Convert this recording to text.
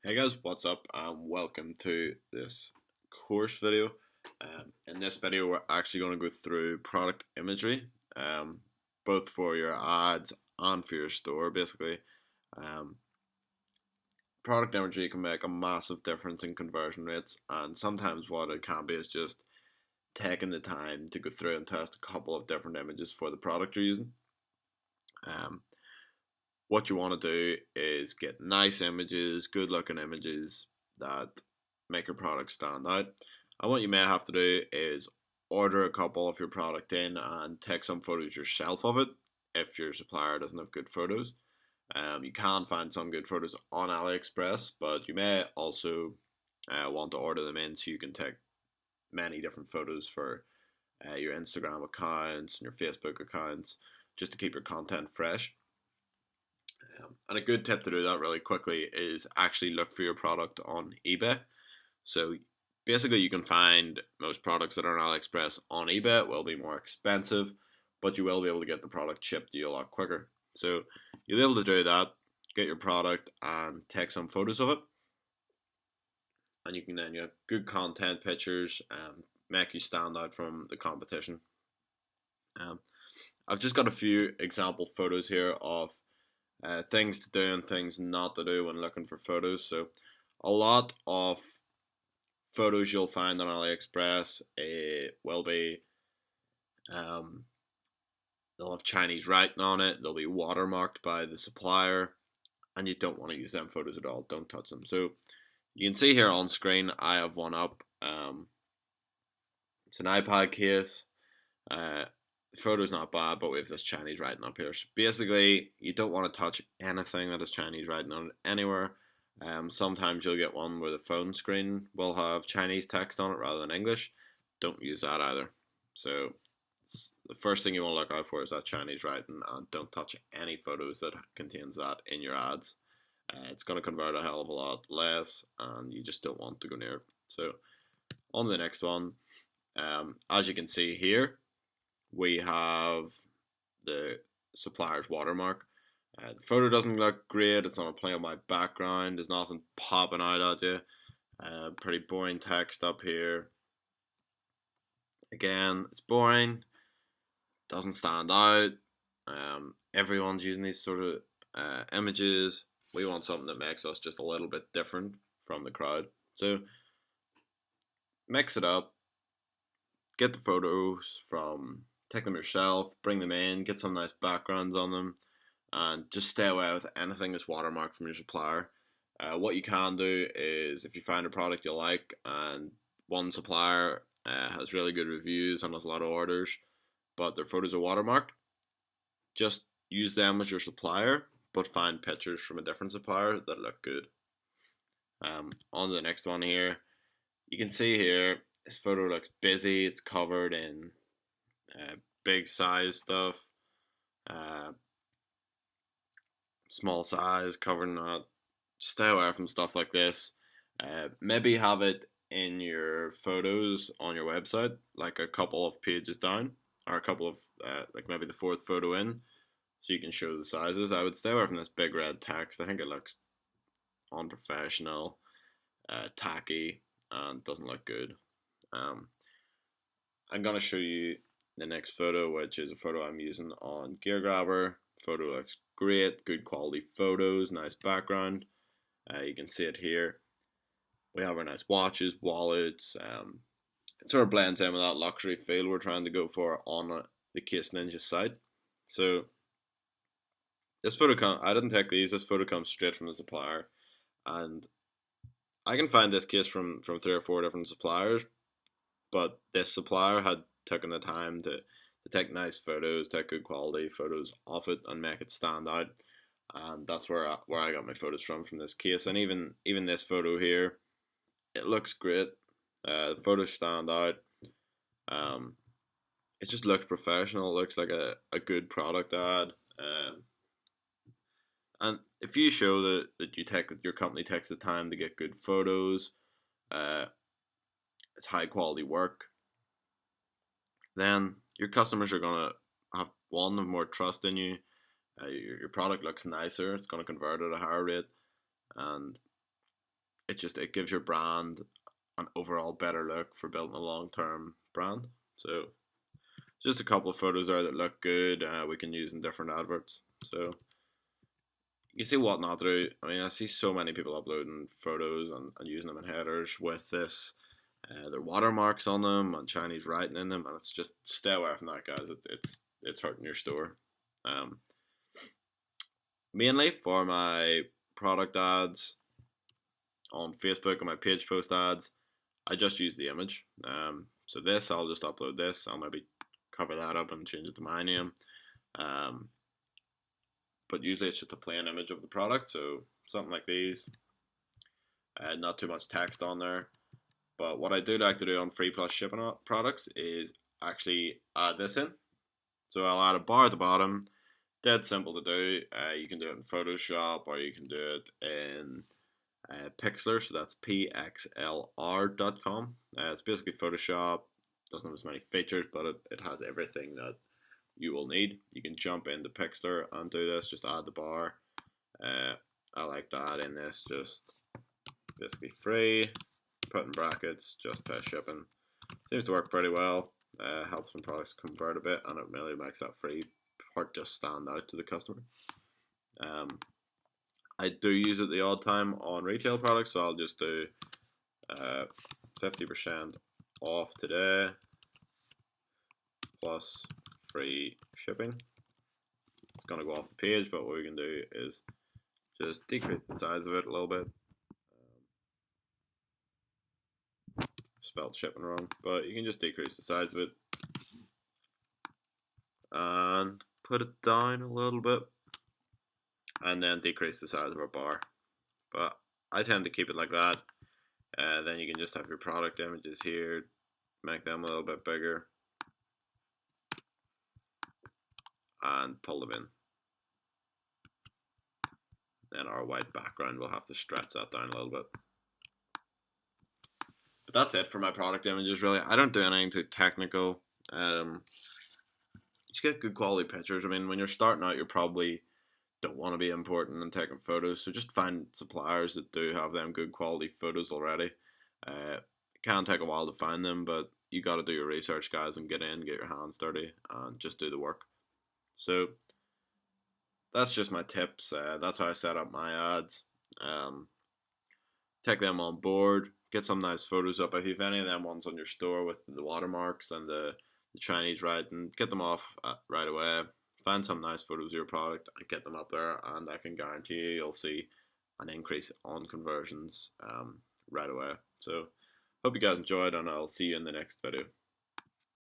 Hey guys, what's up and welcome to this course video. In this video we're actually going to go through product imagery, both for your ads and for your store basically. Um, Product imagery can make a massive difference in conversion rates, and sometimes what it can be is just taking the time to go through and test a couple of different images for the product you're using. Um, what you want to do is get nice images, good looking images that make your product stand out. And what you may have to do is order a couple of your product in and take some photos yourself of it if your supplier doesn't have good photos. You can find some good photos on AliExpress, but you may also want to order them in so you can take many different photos for your Instagram accounts and your Facebook accounts just to keep your content fresh. And a good tip to do that really quickly is actually look for your product on eBay. So basically, you can find most products that are on AliExpress on eBay. It will be more expensive, but you will be able to get the product shipped to you a lot quicker. So you'll be able to do that, get your product and take some photos of it. And you can then have good content pictures and make you stand out from the competition. I've just got a few example photos here of things to do and things not to do when looking for photos. So a lot of photos you'll find on AliExpress will be they'll have Chinese writing on it, they'll be watermarked by the supplier, and you don't want to use them photos at all. Don't touch them. So you can see here on screen I have one up. It's an iPad case. The photo's not bad, but we have this Chinese writing up here. So basically, you don't want to touch anything that has Chinese writing on it anywhere. Sometimes you'll get one where the phone screen will have Chinese text on it rather than English. Don't use that either. So the first thing you want to look out for is that Chinese writing, and don't touch any photos that contains that in your ads. It's going to convert a hell of a lot less, and you just don't want to go near it. So on to the next one. As you can see here, we have the supplier's watermark. The photo doesn't look great. It's on a plain white background. There's nothing popping out at you. Pretty boring text up here. Again, it's boring. Doesn't stand out. Everyone's using these sort of images. We want something that makes us just a little bit different from the crowd. So mix it up. Get the photos from, take them yourself, bring them in, get some nice backgrounds on them, and just stay away with anything that's watermarked from your supplier. What you can do is, if you find a product you like and one supplier has really good reviews and has a lot of orders, but their photos are watermarked, just use them as your supplier, but find pictures from a different supplier that look good. On to the next one here. You can see here, this photo looks busy. It's covered in big size stuff, small size, covered in that. Stay away from stuff like this. Maybe have it in your photos on your website, like a couple of pages down, or a couple of, like maybe the fourth photo in, so you can show the sizes. I would stay away from this big red text. I think it looks unprofessional, tacky, and doesn't look good. I'm going to show you the next photo, which is a photo I'm using on Gear Grabber. Photo looks great, good quality photos, nice background. You can see it here. We have our nice watches, wallets. It sort of blends in with that luxury feel we're trying to go for on the Case Ninja site. So this photo, I didn't take these. This photo comes straight from the supplier, and I can find this case from 3 or 4 different suppliers, but this supplier had taken the time to take nice photos, take good quality photos of it, and make it stand out. And that's where I got my photos from this case. And even this photo here, it looks great. The photos stand out. It just looks professional. It looks like a good product ad. And if you show that your company takes the time to get good photos, it's high quality work, then your customers are gonna have more trust in you. Your product looks nicer. It's gonna convert at a higher rate, and it gives your brand an overall better look for building a long-term brand. So just a couple of photos there that look good. We can use in different adverts. So you see what not to do. I mean, I see so many people uploading photos and using them in headers with this. There are watermarks on them and Chinese writing in them, and it's just stay away from that, guys. It's hurting your store. Um, Mainly for my product ads on Facebook and my page post ads, I just use the image. So this, I'll just upload this. I'll maybe cover that up and change it to my name. But usually it's just a plain image of the product, so something like these. Not too much text on there. But what I do like to do on free plus shipping products is actually add this in. So I'll add a bar at the bottom. Dead simple to do. You can do it in Photoshop or you can do it in Pixlr. So that's pxlr.com. It's basically Photoshop. Doesn't have as many features, but it has everything that you will need. You can jump into Pixlr and do this. Just add the bar. I like to add in this just basically free. Put in brackets, just test shipping. Seems to work pretty well. Helps when products convert a bit, and it really makes that free part just stand out to the customer. I do use it the odd time on retail products, so I'll just do 50% off today plus free shipping. It's gonna go off the page, but what we can do is just decrease the size of it a little bit. Spelled shipping wrong, but you can just decrease the size of it and put it down a little bit, and then decrease the size of our bar. But I tend to keep it like that. Then you can just have your product images here, make them a little bit bigger, and pull them in. Then our white background, we'll have to stretch that down a little bit. But that's it for my product images, really. I don't do anything too technical. Just get good quality pictures. I mean, when you're starting out, you probably don't want to be importing and taking photos, so just find suppliers that do have them good quality photos already. It can take a while to find them, but you got to do your research, guys, and get in, get your hands dirty, and just do the work. So that's just my tips. That's how I set up my ads. Take them on board, get some nice photos up. If you have any of them ones on your store with the watermarks and the Chinese writing, get them off right away. Find some nice photos of your product and get them up there, and I can guarantee you'll see an increase on conversions right away. So hope you guys enjoyed, and I'll see you in the next video.